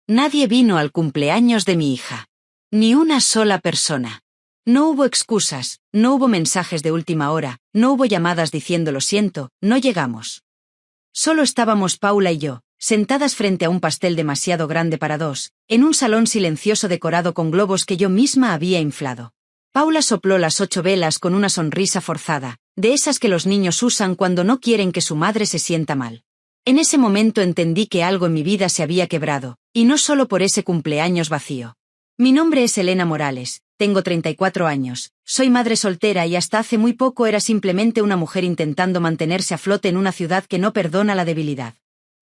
Nadie vino al cumpleaños de mi hija. Ni una sola persona. No hubo excusas, no hubo mensajes de última hora, no hubo llamadas diciendo lo siento, no llegamos. Solo estábamos Paula y yo, sentadas frente a un pastel demasiado grande para dos, en un salón silencioso decorado con globos que yo misma había inflado. Paula sopló las 8 velas con una sonrisa forzada, de esas que los niños usan cuando no quieren que su madre se sienta mal. En ese momento entendí que algo en mi vida se había quebrado, y no solo por ese cumpleaños vacío. Mi nombre es Elena Morales, tengo 34 años, soy madre soltera y hasta hace muy poco era simplemente una mujer intentando mantenerse a flote en una ciudad que no perdona la debilidad.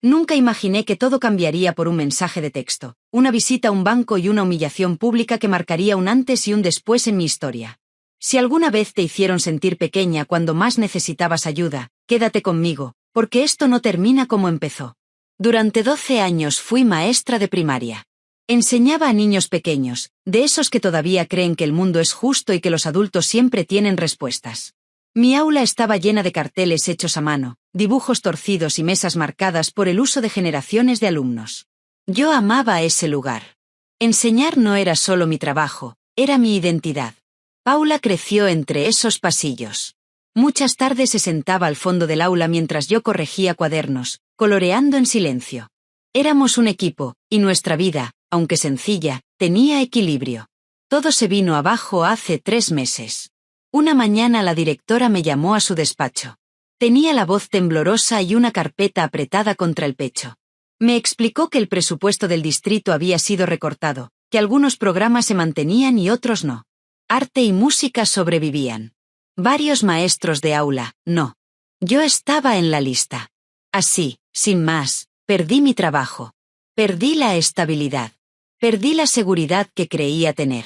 Nunca imaginé que todo cambiaría por un mensaje de texto, una visita a un banco y una humillación pública que marcaría un antes y un después en mi historia. Si alguna vez te hicieron sentir pequeña cuando más necesitabas ayuda, quédate conmigo, porque esto no termina como empezó. Durante 12 años fui maestra de primaria. Enseñaba a niños pequeños, de esos que todavía creen que el mundo es justo y que los adultos siempre tienen respuestas. Mi aula estaba llena de carteles hechos a mano, dibujos torcidos y mesas marcadas por el uso de generaciones de alumnos. Yo amaba ese lugar. Enseñar no era solo mi trabajo, era mi identidad. Paula creció entre esos pasillos. Muchas tardes se sentaba al fondo del aula mientras yo corregía cuadernos, coloreando en silencio. Éramos un equipo, y nuestra vida, aunque sencilla, tenía equilibrio. Todo se vino abajo hace 3 meses. Una mañana la directora me llamó a su despacho. Tenía la voz temblorosa y una carpeta apretada contra el pecho. Me explicó que el presupuesto del distrito había sido recortado, que algunos programas se mantenían y otros no. Arte y música sobrevivían. Varios maestros de aula, no. Yo estaba en la lista. Así, sin más, perdí mi trabajo. Perdí la estabilidad. Perdí la seguridad que creía tener.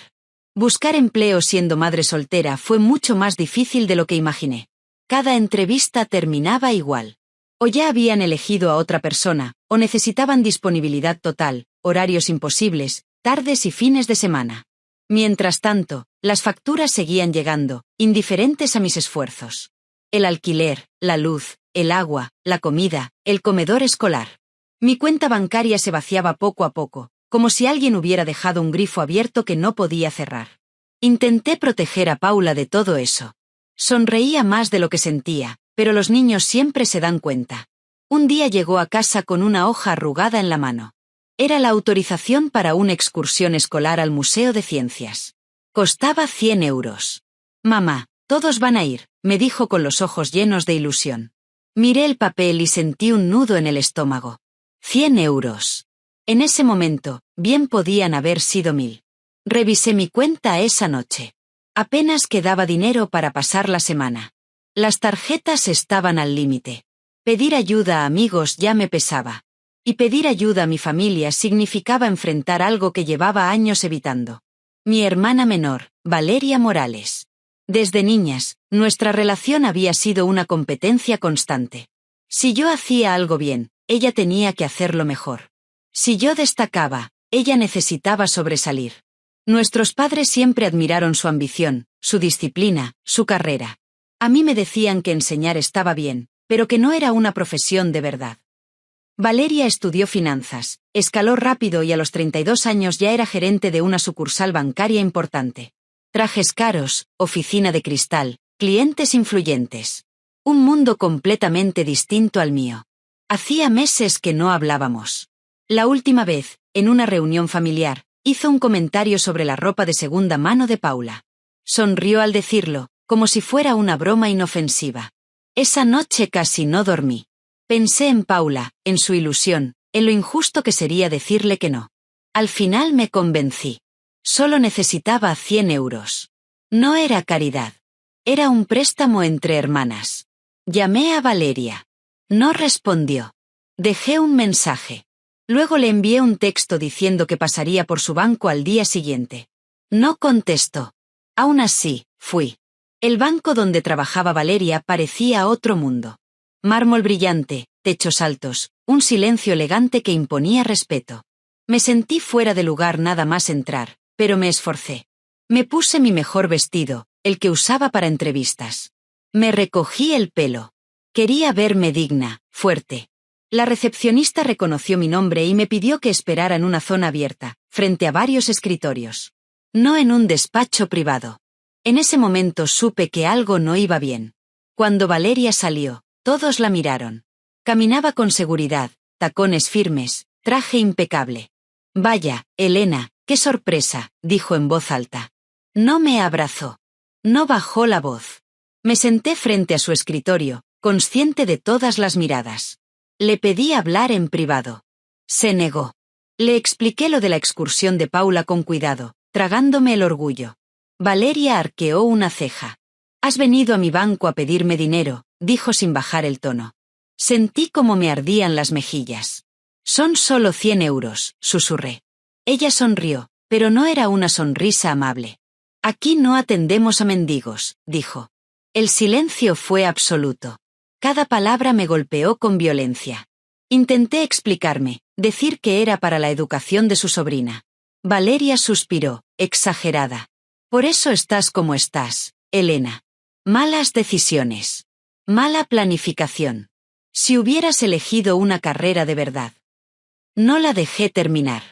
Buscar empleo siendo madre soltera fue mucho más difícil de lo que imaginé. Cada entrevista terminaba igual. O ya habían elegido a otra persona, o necesitaban disponibilidad total, horarios imposibles, tardes y fines de semana. Mientras tanto, las facturas seguían llegando, indiferentes a mis esfuerzos. El alquiler, la luz, el agua, la comida, el comedor escolar. Mi cuenta bancaria se vaciaba poco a poco, como si alguien hubiera dejado un grifo abierto que no podía cerrar. Intenté proteger a Paula de todo eso. Sonreía más de lo que sentía, pero los niños siempre se dan cuenta. Un día llegó a casa con una hoja arrugada en la mano. Era la autorización para una excursión escolar al Museo de Ciencias. Costaba 100 euros. Mamá, todos van a ir, me dijo con los ojos llenos de ilusión. Miré el papel y sentí un nudo en el estómago. 100 euros. En ese momento, bien podían haber sido 1000. Revisé mi cuenta esa noche. Apenas quedaba dinero para pasar la semana. Las tarjetas estaban al límite. Pedir ayuda a amigos ya me pesaba. Y pedir ayuda a mi familia significaba enfrentar algo que llevaba años evitando. Mi hermana menor, Valeria Morales. Desde niñas, nuestra relación había sido una competencia constante. Si yo hacía algo bien, ella tenía que hacerlo mejor. Si yo destacaba, ella necesitaba sobresalir. Nuestros padres siempre admiraron su ambición, su disciplina, su carrera. A mí me decían que enseñar estaba bien, pero que no era una profesión de verdad. Valeria estudió finanzas, escaló rápido y a los 32 años ya era gerente de una sucursal bancaria importante. Trajes caros, oficina de cristal, clientes influyentes. Un mundo completamente distinto al mío. Hacía meses que no hablábamos. La última vez, en una reunión familiar, hizo un comentario sobre la ropa de segunda mano de Paula. Sonrió al decirlo, como si fuera una broma inofensiva. Esa noche casi no dormí. Pensé en Paula, en su ilusión, en lo injusto que sería decirle que no. Al final me convencí. Solo necesitaba 100 euros. No era caridad. Era un préstamo entre hermanas. Llamé a Valeria. No respondió. Dejé un mensaje. Luego le envié un texto diciendo que pasaría por su banco al día siguiente. No contestó. Aún así, fui. El banco donde trabajaba Valeria parecía otro mundo. Mármol brillante, techos altos, un silencio elegante que imponía respeto. Me sentí fuera de lugar nada más entrar, pero me esforcé. Me puse mi mejor vestido, el que usaba para entrevistas. Me recogí el pelo. Quería verme digna, fuerte. La recepcionista reconoció mi nombre y me pidió que esperara en una zona abierta, frente a varios escritorios. No en un despacho privado. En ese momento supe que algo no iba bien. Cuando Valeria salió, todos la miraron. Caminaba con seguridad, tacones firmes, traje impecable. «Vaya, Elena, qué sorpresa», dijo en voz alta. No me abrazó. No bajó la voz. Me senté frente a su escritorio, consciente de todas las miradas. Le pedí hablar en privado. Se negó. Le expliqué lo de la excursión de Paula con cuidado, tragándome el orgullo. Valeria arqueó una ceja. «Has venido a mi banco a pedirme dinero», dijo sin bajar el tono. Sentí como me ardían las mejillas. «Son solo 100 euros», susurré. Ella sonrió, pero no era una sonrisa amable. «Aquí no atendemos a mendigos», dijo. El silencio fue absoluto. Cada palabra me golpeó con violencia. Intenté explicarme, decir que era para la educación de su sobrina. Valeria suspiró, exagerada. «Por eso estás como estás, Elena. Malas decisiones. Mala planificación. Si hubieras elegido una carrera de verdad». No la dejé terminar.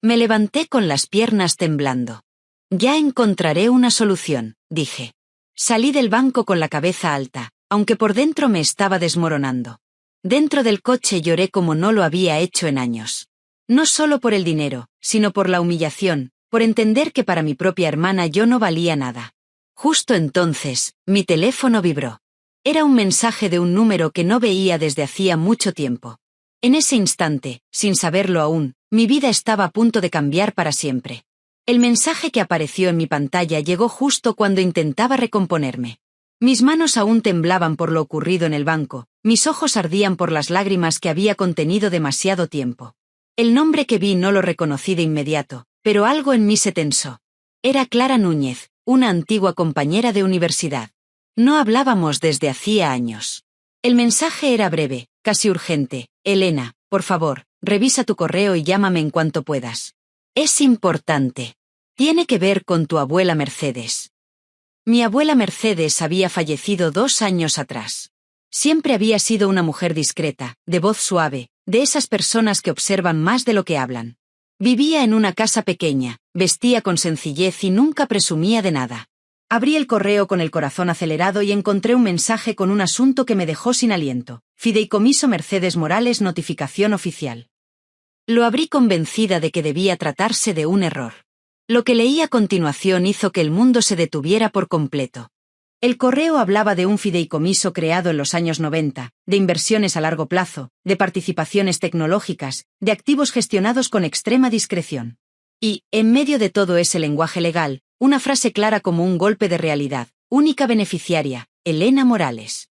Me levanté con las piernas temblando. «Ya encontraré una solución», dije. Salí del banco con la cabeza alta, aunque por dentro me estaba desmoronando. Dentro del coche lloré como no lo había hecho en años. No solo por el dinero, sino por la humillación, por entender que para mi propia hermana yo no valía nada. Justo entonces, mi teléfono vibró. Era un mensaje de un número que no veía desde hacía mucho tiempo. En ese instante, sin saberlo aún, mi vida estaba a punto de cambiar para siempre. El mensaje que apareció en mi pantalla llegó justo cuando intentaba recomponerme. Mis manos aún temblaban por lo ocurrido en el banco, mis ojos ardían por las lágrimas que había contenido demasiado tiempo. El nombre que vi no lo reconocí de inmediato, pero algo en mí se tensó. Era Clara Núñez, una antigua compañera de universidad. No hablábamos desde hacía años. El mensaje era breve, casi urgente. «Elena, por favor, revisa tu correo y llámame en cuanto puedas. Es importante. Tiene que ver con tu abuela Mercedes». Mi abuela Mercedes había fallecido 2 años atrás. Siempre había sido una mujer discreta, de voz suave, de esas personas que observan más de lo que hablan. Vivía en una casa pequeña, vestía con sencillez y nunca presumía de nada. Abrí el correo con el corazón acelerado y encontré un mensaje con un asunto que me dejó sin aliento. Fideicomiso Mercedes Morales, notificación oficial. Lo abrí convencida de que debía tratarse de un error. Lo que leí a continuación hizo que el mundo se detuviera por completo. El correo hablaba de un fideicomiso creado en los años 90, de inversiones a largo plazo, de participaciones tecnológicas, de activos gestionados con extrema discreción. Y, en medio de todo ese lenguaje legal, una frase clara como un golpe de realidad: única beneficiaria, Elena Morales.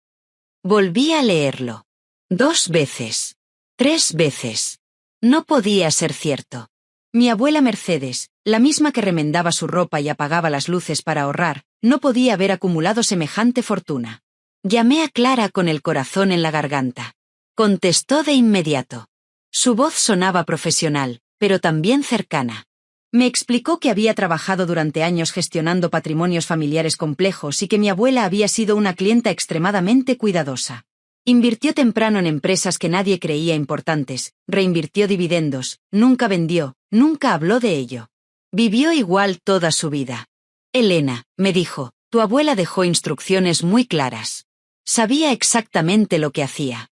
Volví a leerlo. 2 veces. 3 veces. No podía ser cierto. Mi abuela Mercedes, la misma que remendaba su ropa y apagaba las luces para ahorrar, no podía haber acumulado semejante fortuna. Llamé a Clara con el corazón en la garganta. Contestó de inmediato. Su voz sonaba profesional, pero también cercana. Me explicó que había trabajado durante años gestionando patrimonios familiares complejos y que mi abuela había sido una clienta extremadamente cuidadosa. Invirtió temprano en empresas que nadie creía importantes, reinvirtió dividendos, nunca vendió, nunca habló de ello. Vivió igual toda su vida. «Elena», me dijo, «tu abuela dejó instrucciones muy claras. Sabía exactamente lo que hacía».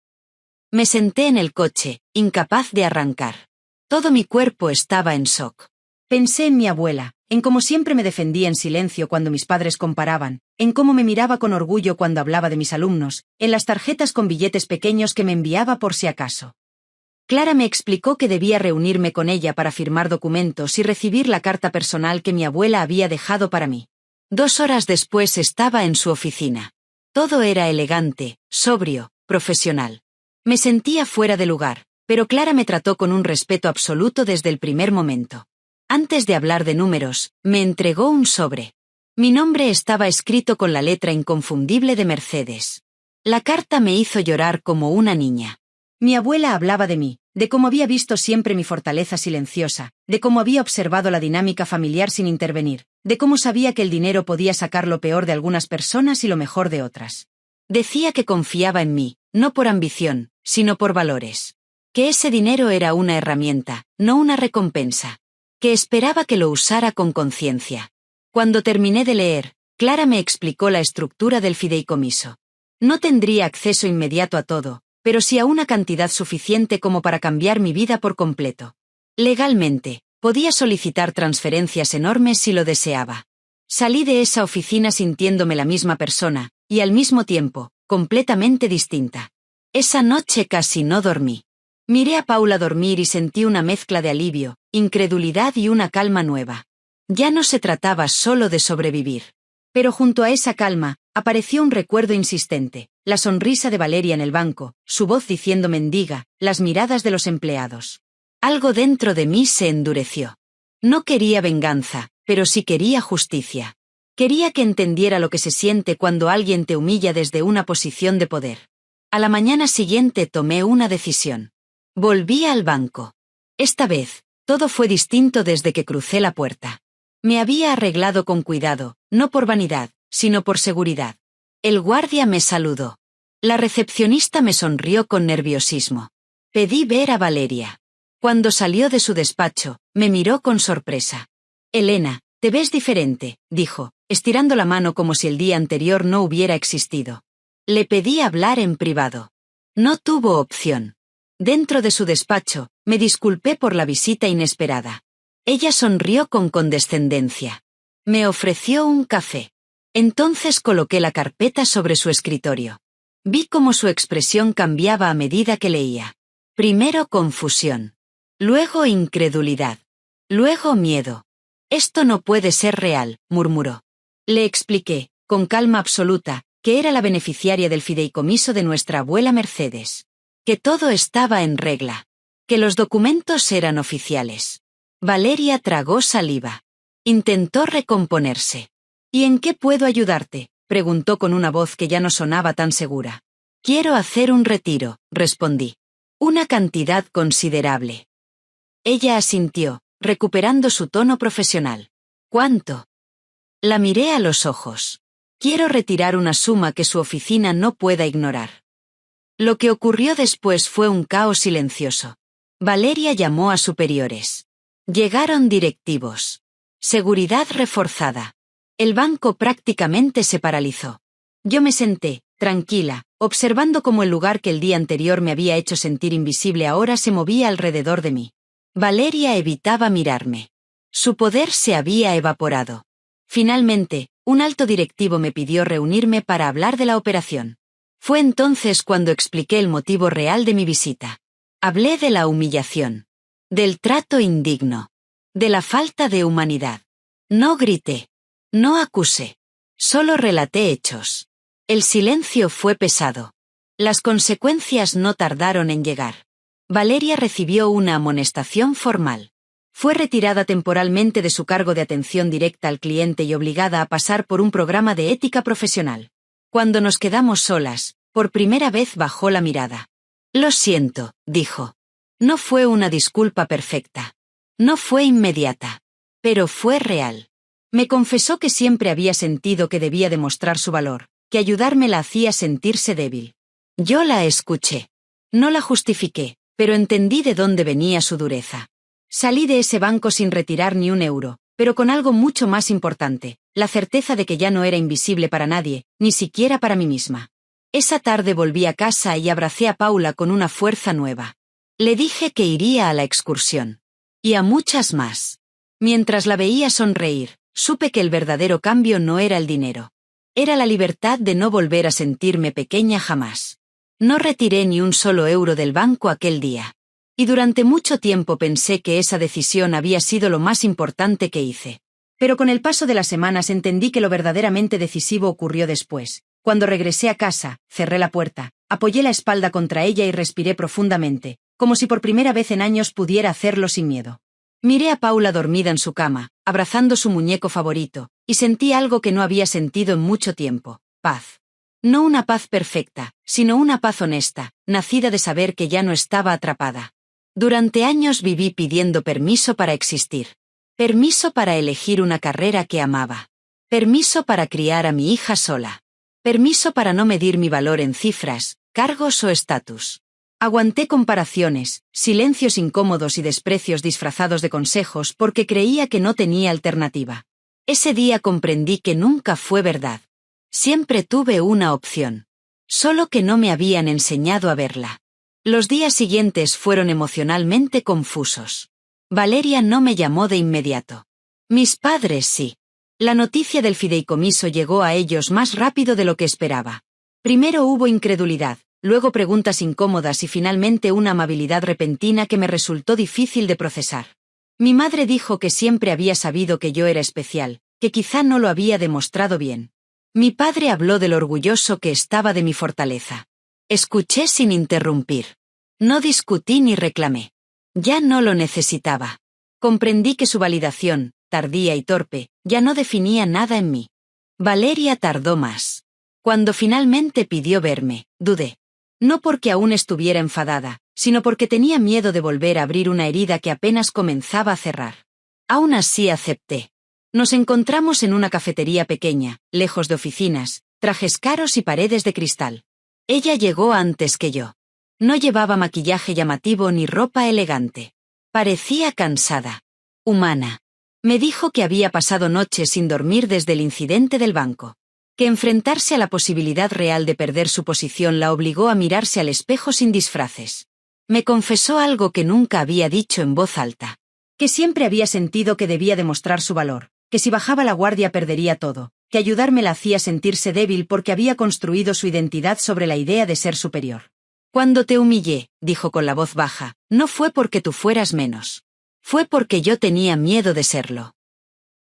Me senté en el coche, incapaz de arrancar. Todo mi cuerpo estaba en shock. Pensé en mi abuela, en cómo siempre me defendía en silencio cuando mis padres comparaban, en cómo me miraba con orgullo cuando hablaba de mis alumnos, en las tarjetas con billetes pequeños que me enviaba por si acaso. Clara me explicó que debía reunirme con ella para firmar documentos y recibir la carta personal que mi abuela había dejado para mí. 2 horas después estaba en su oficina. Todo era elegante, sobrio, profesional. Me sentía fuera de lugar, pero Clara me trató con un respeto absoluto desde el primer momento. Antes de hablar de números, me entregó un sobre. Mi nombre estaba escrito con la letra inconfundible de Mercedes. La carta me hizo llorar como una niña. Mi abuela hablaba de mí, de cómo había visto siempre mi fortaleza silenciosa, de cómo había observado la dinámica familiar sin intervenir, de cómo sabía que el dinero podía sacar lo peor de algunas personas y lo mejor de otras. Decía que confiaba en mí, no por ambición, sino por valores. Que ese dinero era una herramienta, no una recompensa. Que esperaba que lo usara con conciencia. Cuando terminé de leer, Clara me explicó la estructura del fideicomiso. No tendría acceso inmediato a todo, pero sí a una cantidad suficiente como para cambiar mi vida por completo. Legalmente, podía solicitar transferencias enormes si lo deseaba. Salí de esa oficina sintiéndome la misma persona, y al mismo tiempo, completamente distinta. Esa noche casi no dormí. Miré a Paula dormir y sentí una mezcla de alivio, incredulidad y una calma nueva. Ya no se trataba solo de sobrevivir. Pero junto a esa calma, apareció un recuerdo insistente, la sonrisa de Valeria en el banco, su voz diciendo mendiga, las miradas de los empleados. Algo dentro de mí se endureció. No quería venganza, pero sí quería justicia. Quería que entendiera lo que se siente cuando alguien te humilla desde una posición de poder. A la mañana siguiente tomé una decisión. Volví al banco. Esta vez, todo fue distinto desde que crucé la puerta. Me había arreglado con cuidado, no por vanidad, sino por seguridad. El guardia me saludó. La recepcionista me sonrió con nerviosismo. Pedí ver a Valeria. Cuando salió de su despacho, me miró con sorpresa. Elena, te ves diferente, dijo, estirando la mano como si el día anterior no hubiera existido. Le pedí hablar en privado. No tuvo opción. Dentro de su despacho, me disculpé por la visita inesperada. Ella sonrió con condescendencia. Me ofreció un café. Entonces coloqué la carpeta sobre su escritorio. Vi cómo su expresión cambiaba a medida que leía. Primero confusión. Luego incredulidad. Luego miedo. Esto no puede ser real, murmuró. Le expliqué, con calma absoluta, que era la beneficiaria del fideicomiso de nuestra abuela Mercedes. Que todo estaba en regla. Que los documentos eran oficiales. Valeria tragó saliva. Intentó recomponerse. ¿Y en qué puedo ayudarte?, preguntó con una voz que ya no sonaba tan segura. Quiero hacer un retiro, respondí. Una cantidad considerable. Ella asintió, recuperando su tono profesional. ¿Cuánto? La miré a los ojos. Quiero retirar una suma que su oficina no pueda ignorar. Lo que ocurrió después fue un caos silencioso. Valeria llamó a superiores. Llegaron directivos. Seguridad reforzada. El banco prácticamente se paralizó. Yo me senté, tranquila, observando cómo el lugar que el día anterior me había hecho sentir invisible ahora se movía alrededor de mí. Valeria evitaba mirarme. Su poder se había evaporado. Finalmente, un alto directivo me pidió reunirme para hablar de la operación. Fue entonces cuando expliqué el motivo real de mi visita. Hablé de la humillación. Del trato indigno. De la falta de humanidad. No grité. No acusé. Solo relaté hechos. El silencio fue pesado. Las consecuencias no tardaron en llegar. Valeria recibió una amonestación formal. Fue retirada temporalmente de su cargo de atención directa al cliente y obligada a pasar por un programa de ética profesional. Cuando nos quedamos solas, por primera vez bajó la mirada. Lo siento, dijo. No fue una disculpa perfecta. No fue inmediata. Pero fue real. Me confesó que siempre había sentido que debía demostrar su valor, que ayudarme la hacía sentirse débil. Yo la escuché. No la justifiqué, pero entendí de dónde venía su dureza. Salí de ese banco sin retirar ni un euro, pero con algo mucho más importante, la certeza de que ya no era invisible para nadie, ni siquiera para mí misma. Esa tarde volví a casa y abracé a Paula con una fuerza nueva. Le dije que iría a la excursión. Y a muchas más. Mientras la veía sonreír, supe que el verdadero cambio no era el dinero. Era la libertad de no volver a sentirme pequeña jamás. No retiré ni un solo euro del banco aquel día. Y durante mucho tiempo pensé que esa decisión había sido lo más importante que hice. Pero con el paso de las semanas entendí que lo verdaderamente decisivo ocurrió después. Cuando regresé a casa, cerré la puerta, apoyé la espalda contra ella y respiré profundamente, como si por primera vez en años pudiera hacerlo sin miedo. Miré a Paula dormida en su cama, abrazando su muñeco favorito, y sentí algo que no había sentido en mucho tiempo: paz. No una paz perfecta, sino una paz honesta, nacida de saber que ya no estaba atrapada. Durante años viví pidiendo permiso para existir. Permiso para elegir una carrera que amaba. Permiso para criar a mi hija sola. Permiso para no medir mi valor en cifras, cargos o estatus. Aguanté comparaciones, silencios incómodos y desprecios disfrazados de consejos porque creía que no tenía alternativa. Ese día comprendí que nunca fue verdad. Siempre tuve una opción. Solo que no me habían enseñado a verla. Los días siguientes fueron emocionalmente confusos. Valeria no me llamó de inmediato. Mis padres sí. La noticia del fideicomiso llegó a ellos más rápido de lo que esperaba. Primero hubo incredulidad, luego preguntas incómodas y finalmente una amabilidad repentina que me resultó difícil de procesar. Mi madre dijo que siempre había sabido que yo era especial, que quizá no lo había demostrado bien. Mi padre habló de lo orgulloso que estaba de mi fortaleza. Escuché sin interrumpir. No discutí ni reclamé. Ya no lo necesitaba. Comprendí que su validación, tardía y torpe, ya no definía nada en mí. Valeria tardó más. Cuando finalmente pidió verme, dudé. No porque aún estuviera enfadada, sino porque tenía miedo de volver a abrir una herida que apenas comenzaba a cerrar. Aún así acepté. Nos encontramos en una cafetería pequeña, lejos de oficinas, trajes caros y paredes de cristal. Ella llegó antes que yo. No llevaba maquillaje llamativo ni ropa elegante. Parecía cansada. Humana. Me dijo que había pasado noches sin dormir desde el incidente del banco. Que enfrentarse a la posibilidad real de perder su posición la obligó a mirarse al espejo sin disfraces. Me confesó algo que nunca había dicho en voz alta. Que siempre había sentido que debía demostrar su valor, que si bajaba la guardia perdería todo, que ayudarme la hacía sentirse débil porque había construido su identidad sobre la idea de ser superior. Cuando te humillé, dijo con la voz baja, no fue porque tú fueras menos. Fue porque yo tenía miedo de serlo.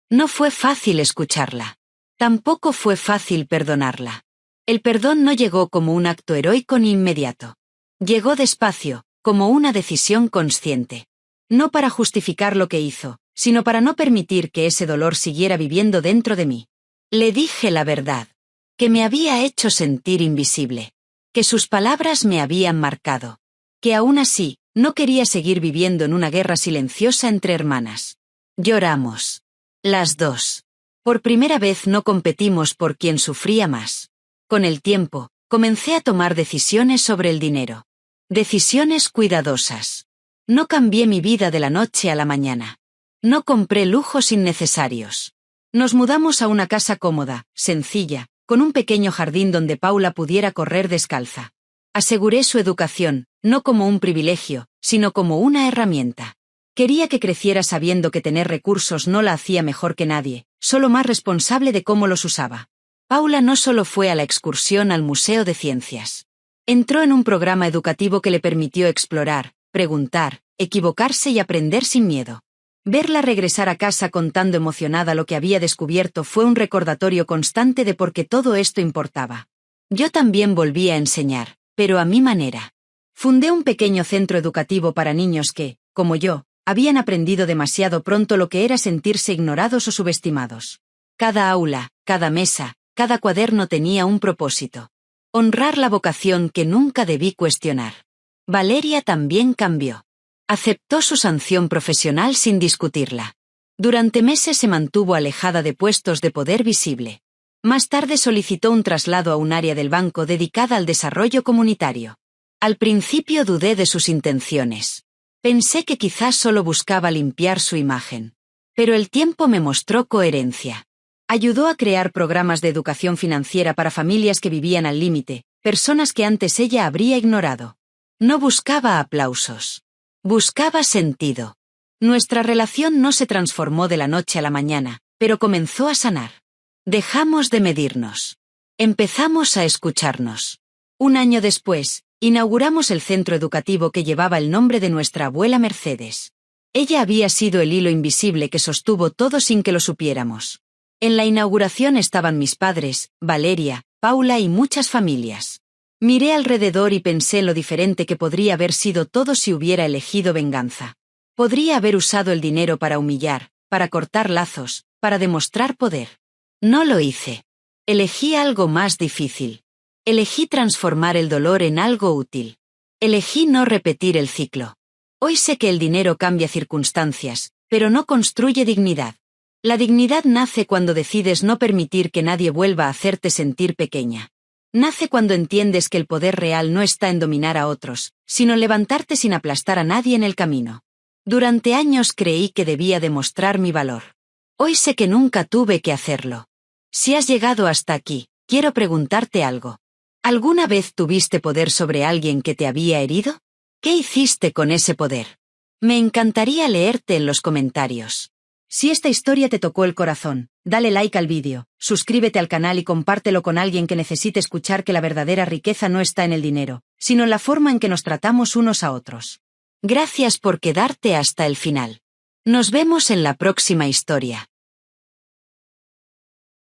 No fue fácil escucharla. Tampoco fue fácil perdonarla. El perdón no llegó como un acto heroico ni inmediato. Llegó despacio, como una decisión consciente. No para justificar lo que hizo, sino para no permitir que ese dolor siguiera viviendo dentro de mí. Le dije la verdad. Que me había hecho sentir invisible. Que sus palabras me habían marcado. Que aún así, no quería seguir viviendo en una guerra silenciosa entre hermanas. Lloramos. Las dos. Por primera vez no competimos por quien sufría más. Con el tiempo, comencé a tomar decisiones sobre el dinero. Decisiones cuidadosas. No cambié mi vida de la noche a la mañana. No compré lujos innecesarios. Nos mudamos a una casa cómoda, sencilla, con un pequeño jardín donde Paula pudiera correr descalza. Aseguré su educación, no como un privilegio, sino como una herramienta. Quería que creciera sabiendo que tener recursos no la hacía mejor que nadie, solo más responsable de cómo los usaba. Paula no solo fue a la excursión al Museo de Ciencias. Entró en un programa educativo que le permitió explorar, preguntar, equivocarse y aprender sin miedo. Verla regresar a casa contando emocionada lo que había descubierto fue un recordatorio constante de por qué todo esto importaba. Yo también volví a enseñar, pero a mi manera. Fundé un pequeño centro educativo para niños que, como yo, habían aprendido demasiado pronto lo que era sentirse ignorados o subestimados. Cada aula, cada mesa, cada cuaderno tenía un propósito. Honrar la vocación que nunca debí cuestionar. Valeria también cambió. Aceptó su sanción profesional sin discutirla. Durante meses se mantuvo alejada de puestos de poder visible. Más tarde solicitó un traslado a un área del banco dedicada al desarrollo comunitario. Al principio dudé de sus intenciones. Pensé que quizás solo buscaba limpiar su imagen. Pero el tiempo me mostró coherencia. Ayudó a crear programas de educación financiera para familias que vivían al límite, personas que antes ella habría ignorado. No buscaba aplausos. Buscaba sentido. Nuestra relación no se transformó de la noche a la mañana, pero comenzó a sanar. Dejamos de medirnos. Empezamos a escucharnos. Un año después, inauguramos el centro educativo que llevaba el nombre de nuestra abuela Mercedes. Ella había sido el hilo invisible que sostuvo todo sin que lo supiéramos. En la inauguración estaban mis padres, Valeria, Paula y muchas familias. Miré alrededor y pensé en lo diferente que podría haber sido todo si hubiera elegido venganza. Podría haber usado el dinero para humillar, para cortar lazos, para demostrar poder. No lo hice. Elegí algo más difícil. Elegí transformar el dolor en algo útil. Elegí no repetir el ciclo. Hoy sé que el dinero cambia circunstancias, pero no construye dignidad. La dignidad nace cuando decides no permitir que nadie vuelva a hacerte sentir pequeña. Nace cuando entiendes que el poder real no está en dominar a otros, sino en levantarte sin aplastar a nadie en el camino. Durante años creí que debía demostrar mi valor. Hoy sé que nunca tuve que hacerlo. Si has llegado hasta aquí, quiero preguntarte algo. ¿Alguna vez tuviste poder sobre alguien que te había herido? ¿Qué hiciste con ese poder? Me encantaría leerte en los comentarios. Si esta historia te tocó el corazón, dale like al vídeo, suscríbete al canal y compártelo con alguien que necesite escuchar que la verdadera riqueza no está en el dinero, sino en la forma en que nos tratamos unos a otros. Gracias por quedarte hasta el final. Nos vemos en la próxima historia.